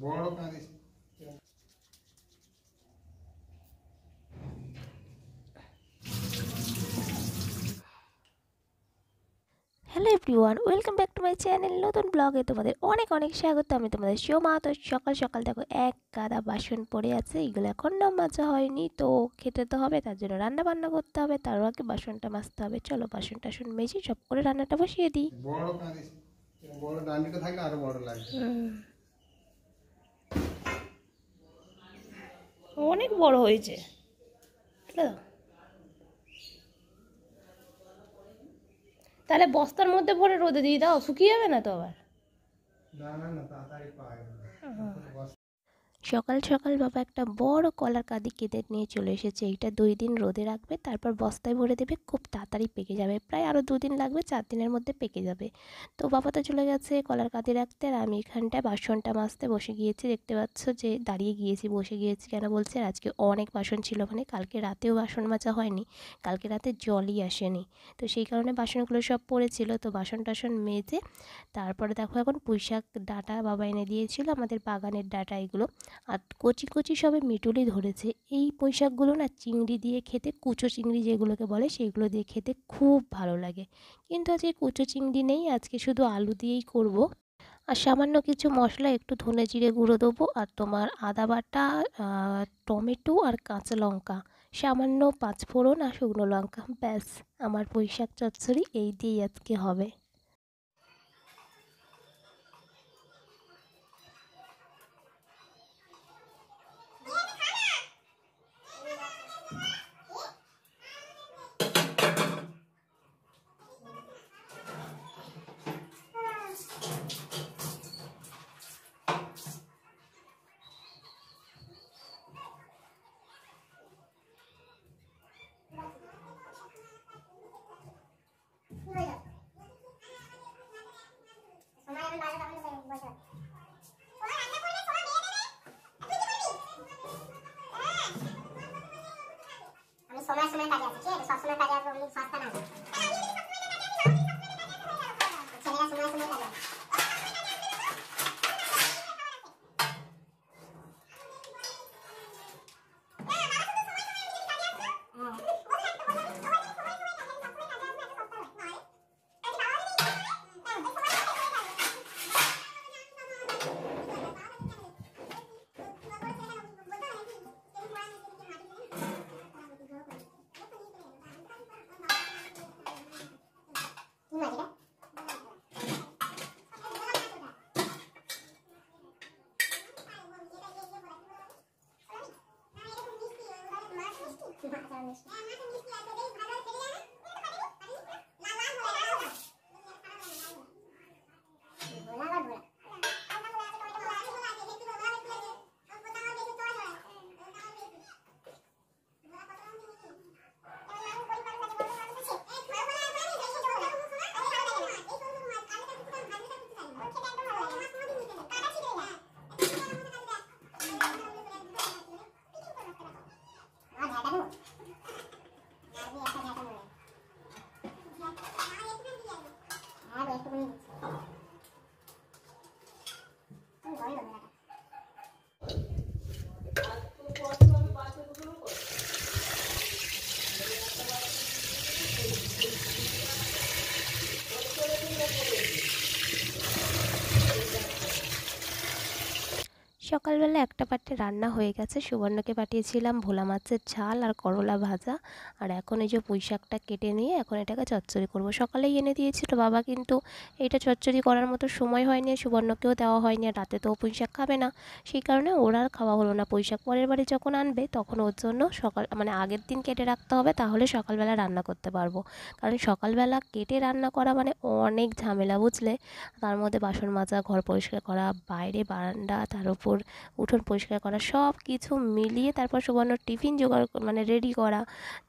বড় কাঁদিস। Hello everyone, welcome back to my channel. নতুন ব্লগে তোমাদের অনেক অনেক স্বাগত। আমি তোমাদের সোমা। তো সকাল সকাল দেখো এক গাদা বাসন পড়ে আছে, এগুলো এখনও মাজা হয়নি। তো খেতে তো হবে, তার জন্য রান্না বান্না করতে হবে, তারও আগে বাসনটা মাজতে হবে। চলো বাসন টাসন মেজে সব করে রান্নাটা বসিয়ে দিই। বড় কাঁদিস, বড় ডান্ডিটা থাকলে আরো বড় লাগবে। অনেক বড় হয়েছে। তাহলে বস্তার মধ্যে ভরে রোদে দিয়ে দাও, শুকিয়ে যাবে না তো আবার। না না না, তাড়াতাড়ি পায় না। সকাল সকাল বাবা একটা বড় কলার কাঁদি কেটে নিয়ে চলে এসেছে। এইটা 2 দিন রোদে রাখবে, তারপর বস্তায় ভরে দেবে, খুব তাড়াতাড়ি পেকে যাবে। প্রায় আরও 2 দিন লাগবে, 4 দিনের মধ্যে পেকে যাবে। তো বাবা তো চলে গেছে কলার কাঁদি রাখতে, আর আমি এখানটায় বাসনটা মাজতে বসে গিয়েছি। দেখতে পাচ্ছ যে দাঁড়িয়ে গিয়েছি, বসে গিয়েছি কেন বলছে, আর আজকে অনেক বাসন ছিল। মানে কালকে রাতেও বাসন মাজা হয়নি, কালকে রাতে জলই আসেনি। তো সেই কারণে বাসনগুলো সব পড়েছিল। তো বাসন টাসন মেজে তারপরে দেখো এখন পুঁইশাক ডাঁটা বাবা এনে দিয়েছিল, আমাদের বাগানের ডাঁটা এগুলো। আর কচি কচি সবে মিটুলি ধরেছে। এই পুঁইশাকগুলো না চিংড়ি দিয়ে খেতে, কুচো চিংড়ি যেগুলোকে বলে, সেইগুলো দিয়ে খেতে খুব ভালো লাগে। কিন্তু আজকে কুচো চিংড়ি নেই, আজকে শুধু আলু দিয়েই করব। আর সামান্য কিছু মশলা, একটু ধনে জিরে গুঁড়ো দেবো, আর তোমার আদা বাটা, টমেটো আর কাঁচা লঙ্কা, সামান্য 5 ফোড়ন আর শুকনো লঙ্কা, ব্যাস আমার পুঁইশাক চচ্চড়ি এই দিয়েই আজকে হবে। সময় সময় কাজে আছে, ঠিক আছে? সব সময় কাজে আসবে সস্তা না। ছেলেরা সময় সময় কাজে আসে। সকালবেলা একটা পাটে রান্না হয়ে গেছে, সুবর্ণকে পাঠিয়েছিলাম ভোলা মাছের ঝাল আর করলা ভাজা। আর এখন এই যে পুঁইশাকটা কেটে নিয়ে এখন এটাকে চচ্চড়ি করব। সকালেই এনে দিয়েছিল বাবা, কিন্তু এটা চচ্চড়ি করার মতো সময় হয়নি, সুবর্ণকেও দেওয়া হয়নি, আর রাতে তো পুঁইশাক খাবে না। সেই কারণে ওর আর খাওয়া হলো না পুঁইশাক। পরের বাড়ি যখন আনবে তখন ওর জন্য মানে আগের দিন কেটে রাখতে হবে, তাহলে সকালবেলা রান্না করতে পারবো। কারণ সকালবেলা কেটে রান্না করা মানে অনেক ঝামেলা, বুঝলে। তার মধ্যে বাসন মাজা, ঘর পরিষ্কার করা, বাইরে বারান্দা, তার উপর উঠোন পরিষ্কার করা, সব কিছু মিলিয়ে তারপর সুবর্ণর টিফিন জোগাড় মানে রেডি করা,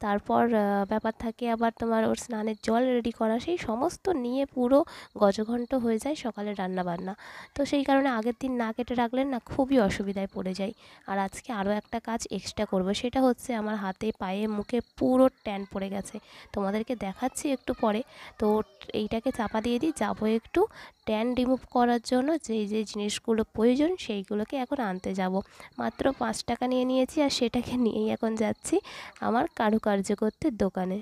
তারপর ব্যাপার থাকে আবার তোমার ওর স্নানের জল রেডি করা, সেই সমস্ত নিয়ে পুরো গজঘণ্ট হয়ে যায় সকালের রান্নাবান্না। তো সেই কারণে আগের দিন না কেটে রাখলে না খুবই অসুবিধায় পড়ে যাই। আর আজকে আরও একটা কাজ এক্সট্রা করবো, সেটা হচ্ছে আমার হাতে পায়ে মুখে পুরো ট্যান পড়ে গেছে, তোমাদেরকে দেখাচ্ছি একটু পরে। তো এইটাকে চাপা দিয়ে দিই, যাবো একটু ট্যান রিমুভ করার জন্য যে জিনিসগুলো প্রয়োজন সেইগুলোকে এখন আনতে যাব। মাত্র 5 টাকা নিয়ে নিয়েছি আর সেটাকে নিয়েই এখন যাচ্ছি আমার কারুকার্য করতে দোকানে।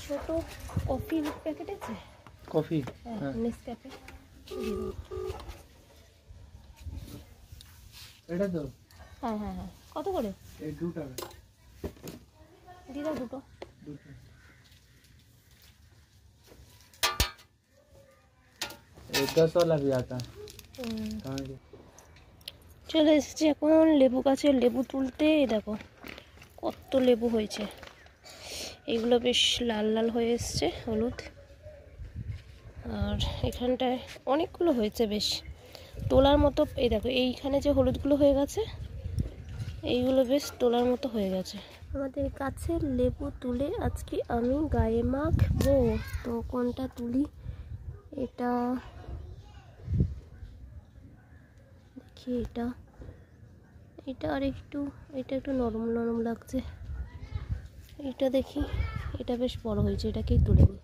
ছোট কফি প্যাকেট আছে? কফি হ্যাঁ, নেসক্যাফে এটা তো হ্যাঁ হ্যাঁ হ্যাঁ। কত করে? এই 2 টাকা। দিয়ে দাও দুটো। ये 10 वाला भी आता है। চলে এসেছি এখন লেবু গাছের লেবু তুলতে। এই দেখো কত লেবু হয়েছে, এগুলো বেশ লাল লাল হয়ে এসছে হলুদ, আর এখানটায় অনেকগুলো হয়েছে বেশ তোলার মতো। এই দেখো এইখানে যে হলুদগুলো হয়ে গেছে এইগুলো বেশ তোলার মতো হয়ে গেছে। আমাদের গাছের লেবু তুলে আজকে আমি গায়ে মাখবো। তো কোনটা তুলি? এটা দেখি, এটা আর একটু, এটা একটু নরম নরম লাগছে। এটা দেখি, এটা বেশ বড় হয়েছে, এটাকেই তুলে নিই।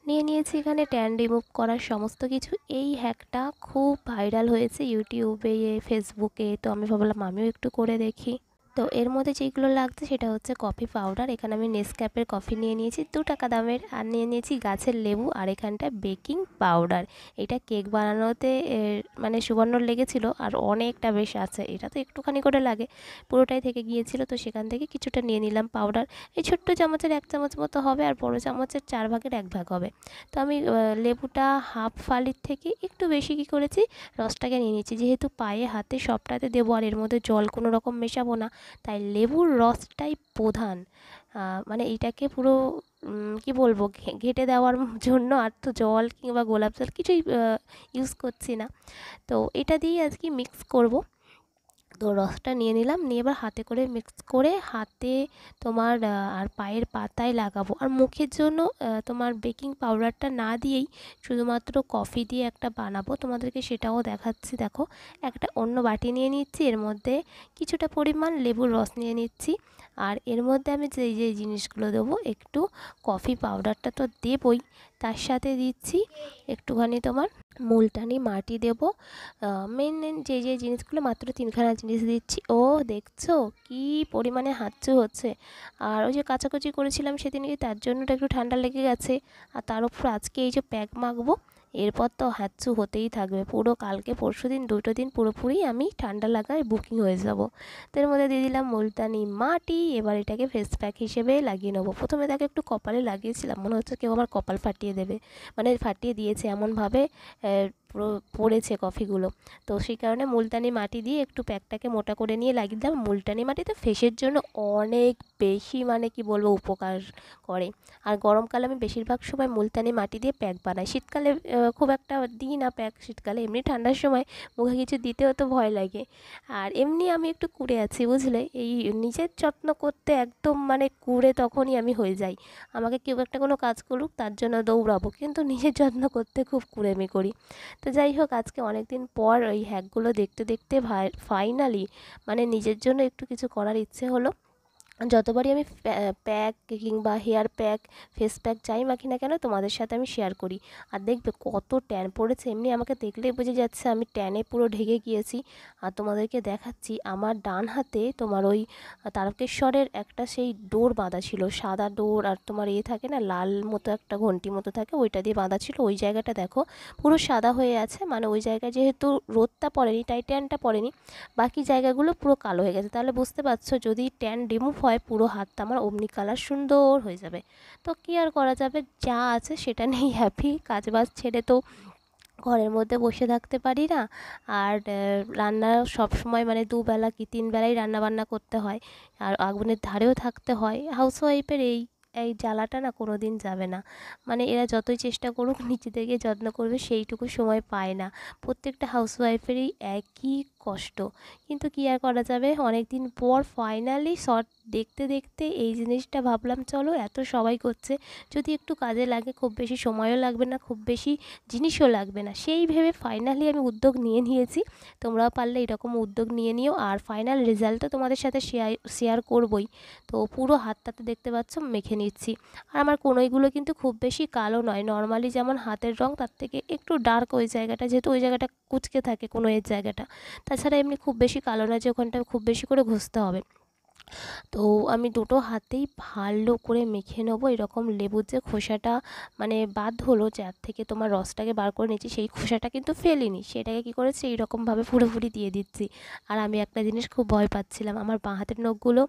নিয়ে নিয়েছি এখানে ট্যান রিমুভ করার সমস্ত কিছু। এই হ্যাকটা খুব ভাইরাল হয়েছে ইউটিউবে, ফেসবুকে, তো আমি ভাবলাম আমিও একটু করে দেখি। তো এর মধ্যে যেগুলো লাগছে সেটা হচ্ছে কফি পাউডার। এখানে আমি নেসক্যাফের কফি নিয়ে নিয়েছি 2 টাকা দামের, আর নিয়ে নিয়েছি গাছের লেবু, আর এখানটা বেকিং পাউডার। এটা কেক বানানোতে মানে সুবর্ণর লেগেছিল, আর অনেকটা বেশ আছে। এটা তো একটুখানি করে লাগে, পুরোটাই থেকে গিয়েছিল, তো সেখান থেকে কিছুটা নিয়ে নিলাম পাউডার। এই ছোট্ট চামচের 1 চামচ মতো হবে, আর বড় চামচের 4 ভাগের 1 ভাগ হবে। তো আমি লেবুটা হাফ ফালির থেকে একটু বেশি কী করেছি, রসটাকে নিয়ে নিয়েছি। যেহেতু পায়ে হাতে সবটাতে দেবো আর এর মধ্যে জল কোনো রকম মেশাবো না, তাই লেবুর রসটাই প্রধান। মানে এইটাকে পুরো কি বলবো, ঘেঁটে দেওয়ার জন্য আর তো জল কিংবা গোলাপ জল কিছুই ইউজ করছি না। তো এটা দিয়ে আজকে মিক্স করব। তো রসটা নিয়ে নিলাম, নিয়ে এবার হাতে করে মিক্স করে হাতে তোমার আর পায়ের পাতায় লাগাবো। আর মুখের জন্য তোমার বেকিং পাউডারটা না দিয়েই শুধুমাত্র কফি দিয়ে একটা বানাবো, তোমাদেরকে সেটাও দেখাচ্ছি। দেখো একটা অন্য বাটি নিয়ে নিচ্ছি, এর মধ্যে কিছুটা পরিমাণ লেবুর রস নিয়ে নিচ্ছি, আর এর মধ্যে আমি যে জিনিসগুলো দেবো, একটু কফি পাউডারটা তো দেবই, তার সাথে দিচ্ছি একটুখানি তোমার মুলতানি মাটি দেবো। মেন যে জিনিসগুলো, মাত্র 3খানা জিনিস দিচ্ছি। ও দেখছো কি পরিমাণে হাঁচু হচ্ছে, আর ওই যে কাচাকুচি করেছিলাম সেদিনকে, তার জন্যটা একটু ঠান্ডা লেগে গেছে। আর তার উপর আজকে এই যে প্যাক মাখবো, এরপর তো হাঁচু হতেই থাকবে পুরো কালকে পরশু দিন, 2টো দিন পুরোপুরি আমি ঠান্ডা লাগায় বুকিং হয়ে যাব। তো এর মধ্যে দিয়ে দিলাম মুলতানি মাটি। এবার এটাকে ফেস প্যাক হিসেবে লাগিয়ে নেবো। প্রথমে তাকে একটু কপালে লাগিয়েছিলাম, মনে হচ্ছে কেউ আমার কপাল ফাটিয়ে দেবে, মানে ফাটিয়ে দিয়েছে এমনভাবে পুরো পড়েছে কফিগুলো। তো সেই কারণে মুলতানি মাটি দিয়ে একটু প্যাকটাকে মোটা করে নিয়ে লাগিয়ে দিলাম। মুলতানি মাটিতে ফেসের জন্য অনেক বেশি মানে কি বলবো উপকার করে। আর গরমকালে আমি বেশিরভাগ সময় মুলতানি মাটি দিয়ে প্যাক বানাই, শীতকালে খুব একটা দিই না প্যাক। শীতকালে এমনি ঠান্ডার সময় মুখে কিছু দিতেও তো ভয় লাগে। আর এমনি আমি একটু কুঁড়ে আছি বুঝলে, এই নিজের যত্ন করতে একদম মানে কুঁড়ে তখনই আমি হয়ে যাই। আমাকে কেউ একটা কোনো কাজ করুক তার জন্য দৌড়াবো, কিন্তু নিজের যত্ন করতে খুব কুঁড়েমি করি। তো যাই হোক, আজকে অনেক দিন পর ওই হ্যাকগুলো দেখতে দেখতে ফাইনালি মানে নিজের জন্য একটু কিছু করার ইচ্ছে হলো। যতবারই আমি প্যাক কিংবা হেয়ার প্যাক, ফেস প্যাক যাই মাখি না কেন, তোমাদের সাথে আমি শেয়ার করি। আর দেখবে কত ট্যান পড়েছে, এমনি আমাকে দেখলেই বোঝা যাচ্ছে আমি ট্যানে পুরো ঢেকে গিয়েছি। আর তোমাদেরকে দেখাচ্ছি, আমার ডান হাতে তোমার ওই তারকেশ্বরের একটা সেই ডোর বাঁধা ছিল, সাদা ডোর, আর তোমার থাকে না লাল মতো একটা ঘন্টি মতো থাকে, ওইটা দিয়ে বাঁধা ছিল। ওই জায়গাটা দেখো পুরো সাদা হয়ে আছে, মানে ওই জায়গায় যেহেতু রোদটা পড়েনি তাই ট্যানটা পড়েনি, বাকি জায়গাগুলো পুরো কালো হয়ে গেছে। তাহলে বুঝতে পারছো, যদি ট্যান রিমুভ হয় পুরো হাতটা আমার অমনি কালার সুন্দর হয়ে যাবে। তো কী আর করা যাবে, যা আছে সেটা নিয়েই হ্যাপি। কাজবাজ ছেড়ে তো ঘরের মধ্যে বসে থাকতে পারি না। আর রান্না সবসময় মানে 2 বেলা কি 3 বেলাই রান্নাবান্না করতে হয়, আর আগুনের ধারেও থাকতে হয়। হাউসওয়াইফের এই এই জ্বালাটা না কোনো দিন যাবে না। মানে এরা যতই চেষ্টা করুক নিজেদেরকে যত্ন করবে, সেইটুকু সময় পায় না। প্রত্যেকটা হাউসওয়াইফেরই একই কষ্ট, কিন্তু কি আর করা যাবে। অনেক দিন পর ফাইনালি শর্ট দেখতে দেখতে এই জিনিসটা ভাবলাম চলো এত সবাই করছে, যদি একটু কাজে লাগে, খুব বেশি সময়ও লাগবে না, খুব বেশি জিনিসও লাগবে না, সেই ভেবে ফাইনালি আমি উদ্যোগ নিয়েছি। তোমরাও পারলে এরকম উদ্যোগ নিও, আর ফাইনাল রেজাল্টও তোমাদের সাথে শেয়ার করবই। তো পুরো হাতটাতে দেখতে পাচ্ছ মেখে নিচ্ছি। আর আমার কনুইগুলো কিন্তু খুব বেশি কালো নয়, নর্মালি যেমন হাতের রং তার থেকে একটু ডার্ক ওই জায়গাটা, যেহেতু ওই জায়গাটা কুচকে থাকে কনুইয়ের জায়গাটা। তাছাড়া এমনি খুব বেশি কালো নয় যে ওখানটা খুব বেশি করে ঘষতে হবে। তো আমি দুটো হাতেই ভালো করে মেখে নেবো। এরকম লেবুর যে খোসাটা মানে বাদ হলো, যার থেকে তোমার রসটাকে বার করে নিচ্ছি, সেই খোসাটা কিন্তু ফেলিনি, সেটাকে কী করেছি এইরকমভাবে পুরোপুরি দিয়ে দিচ্ছি। আর আমি একটা জিনিস খুব ভয় পাচ্ছিলাম, আমার বাঁ হাতের নখগুলো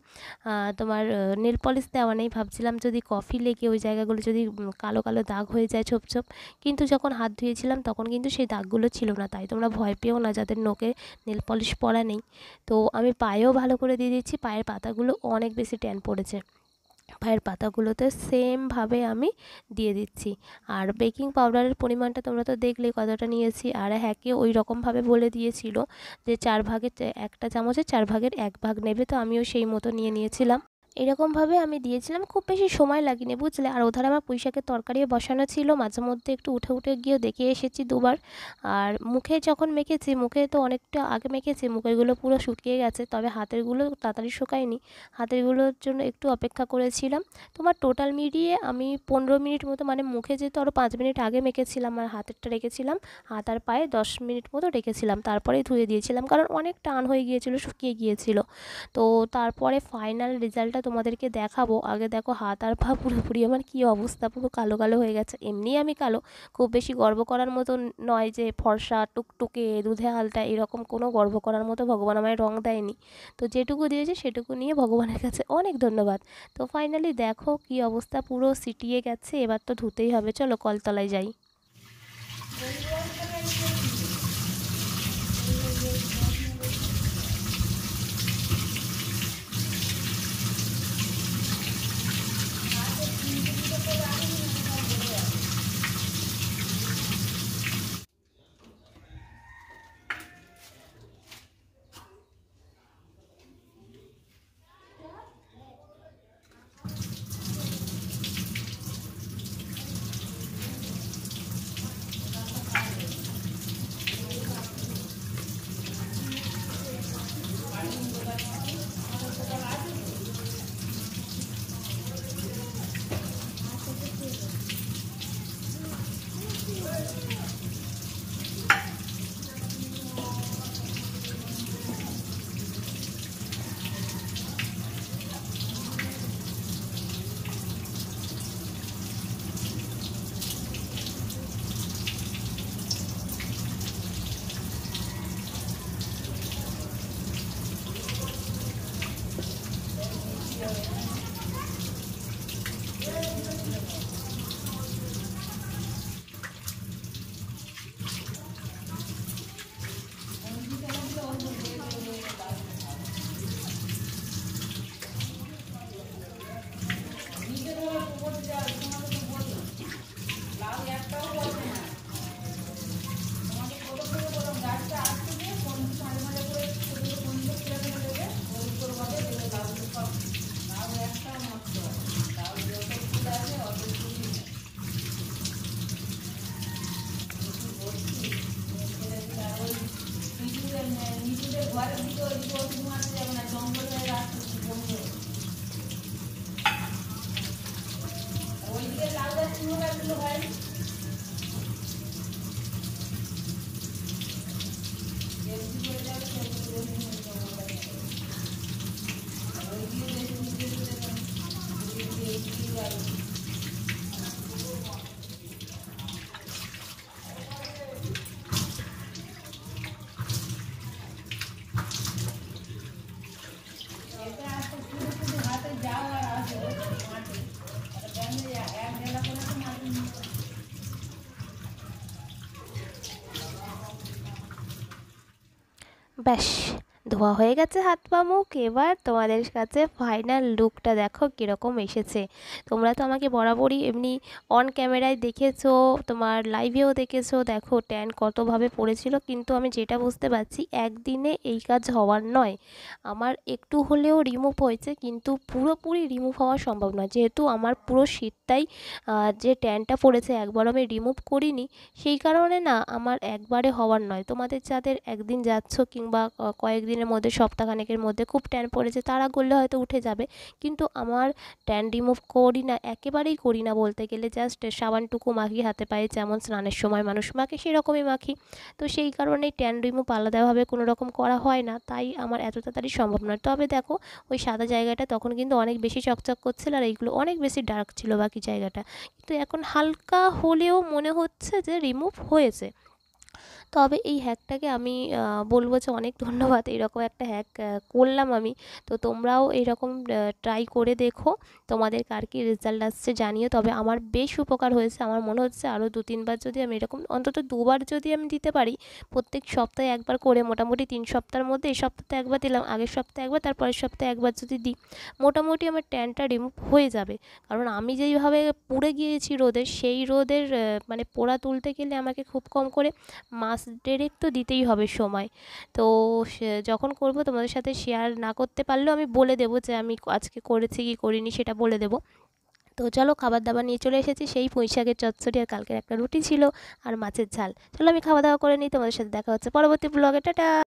তোমার নেল পলিশ দেওয়া নেই, ভাবছিলাম যদি কফি লেগে ওই জায়গাগুলো যদি কালো কালো দাগ হয়ে যায় ছোপ ছোপ, কিন্তু যখন হাত ধুয়েছিলাম তখন কিন্তু সেই দাগগুলো ছিল না। তাই তোমরা ভয় পেও না যাদের নখে নেল পলিশ পরা নেই। তো আমি পায়েও ভালো করে দিয়ে দিচ্ছি, পায়ের পাতাগুলো অনেক বেশি ট্যান পড়েছে, পায়ের পাতাগুলোতে সেমভাবে আমি দিয়ে দিচ্ছি। আর বেকিং পাউডারের পরিমাণটা তোমরা তো দেখলেই কতটা নিয়েছি। আর হ্যাঁকে ওই রকমভাবে বলে দিয়েছিল যে 4 ভাগের একটা চামচের 4 ভাগের 1 ভাগ নেবে, তো আমিও সেই মতো নিয়েছিলাম। এরকমভাবে আমি দিয়েছিলাম, খুব বেশি সময় লাগেনি বুঝলে। আর ওধারে আমার পুঁইশাকের তরকারিও বসানো ছিল, মাঝে মধ্যে একটু উঠে গিয়েও দেখে এসেছি দুবার। আর মুখে যখন মেখেছি, মুখে তো অনেকটা আগে মেখেছি, মুখেরগুলো পুরো শুকিয়ে গেছে, তবে হাতেরগুলো তাড়াতাড়ি শুকায়নি, হাতেরগুলোর জন্য একটু অপেক্ষা করেছিলাম। তোমার টোটাল মিলিয়ে আমি 15 মিনিট মতো, মানে মুখে যেহেতু আরও 5 মিনিট আগে মেখেছিলাম আর হাতেরটা রেখেছিলাম, হাত আর পায়ে 10 মিনিট মতো রেখেছিলাম, তারপরেই ধুয়ে দিয়েছিলাম, কারণ অনেক টান হয়ে গিয়েছিল, শুকিয়ে গিয়েছিল। তো তারপরে ফাইনাল রেজাল্টটা তোমাদেরকে দেখাবো। আগে দেখো হাত আর পা পুরোপুরি আমার কী অবস্থা, পুরো কালো কালো হয়ে গেছে। এমনিই আমি কালো, খুব বেশি গর্ব করার মতো নয় যে ফর্সা টুকটুকে দুধে হালটা, এরকম কোনো গর্ব করার মতো ভগবান আমায় রং দেয়নি। তো যেটুকু দিয়েছে সেটুকু নিয়ে ভগবানের কাছে অনেক ধন্যবাদ। তো ফাইনালি দেখো কী অবস্থা, পুরো সিটিয়ে গেছে। এবার তো ধুতেই হবে, চলো কলতলায় যাই। ব্যাস ধোয়া হয়ে গেছে হাত পা মুখ, এবার তোমাদের কাছে ফাইনাল লুকটা দেখো কীরকম এসেছে। তোমরা তো আমাকে বরাবরই এমনি অন ক্যামেরায় দেখেছো, তোমার লাইভেও দেখেছো, দেখো ট্যান কতভাবে পড়েছিল, কিন্তু আমি যেটা বুঝতে পারছি একদিনে এই কাজ হওয়ার নয়। আমার একটু হলেও রিমুভ হয়েছে, কিন্তু পুরোপুরি রিমুভ হওয়া সম্ভব নয়, যেহেতু আমার পুরো শীতটাই যে ট্যানটা পড়েছে একবার আমি রিমুভ করিনি, সেই কারণে না আমার একবারে হওয়ার নয়। তোমাদের যাদের একদিন যাচ্ছ কিংবা কয়েকদিনের মধ্যে সপ্তাহখানেকের মধ্যে খুব ট্যান পড়েছে তারা করলে হয়তো উঠে যাবে, কিন্তু আমার ট্যান রিমুভ করি না, একেবারেই করি না বলতে গেলে। জাস্ট সাবানটুকু মাখি হাতে পায়ে, যেমন স্নানের সময় মানুষ মাখে সেরকমই মাখি। তো সেই কারণেই ট্যান রিমুভ আলাদাভাবে কোনো রকম করা হয় না, তাই আমার এত তাড়াতাড়ি সম্ভব নয়। তবে দেখো ওই সাদা জায়গাটা তখন কিন্তু অনেক বেশি চকচক করছিল, আর এইগুলো অনেক বেশি ডার্ক ছিল বাকি জায়গাটা, কিন্তু এখন হালকা হলেও মনে হচ্ছে যে রিমুভ হয়েছে। তবে এই হ্যাকটাকে আমি বলবো যে অনেক ধন্যবাদ, এরকম একটা হ্যাক করলাম আমি। তো তোমরাও এইরকম ট্রাই করে দেখো, তোমাদের কার কী রেজাল্ট আসছে জানিও। তবে আমার বেশ উপকার হয়েছে, আমার মনে হচ্ছে আরও 2-3 বার যদি আমি এরকম অন্তত 2বার যদি আমি দিতে পারি, প্রত্যেক সপ্তাহে একবার করে, মোটামুটি 3 সপ্তাহের মধ্যে এই সপ্তাহে একবার দিলাম, আগের সপ্তাহে একবার, তারপরের সপ্তাহে একবার যদি দিই, মোটামুটি আমার ট্যানটা রিমুভ হয়ে যাবে। কারণ আমি যেইভাবে পুড়ে গিয়েছি রোদে, সেই রোদের মানে পোড়া তুলতে গেলে আমাকে খুব কম করে মাস 1.5 তো দিতেই হবে সময়। তো যখন করব তোমাদের সাথে শেয়ার না করতে পারলেও আমি বলে দেবো যে আমি আজকে করেছি কি করিনি, সেটা বলে দেবো। তো চলো, খাবার দাবার নিয়ে চলে এসেছি, সেই পুঁই শাকের চচ্চড়ি আর কালকের একটা রুটি ছিল আর মাছের ঝাল। চলো আমি খাওয়া দাওয়া করে নিই, তোমাদের সাথে দেখা হচ্ছে পরবর্তী ব্লগে। টাটা।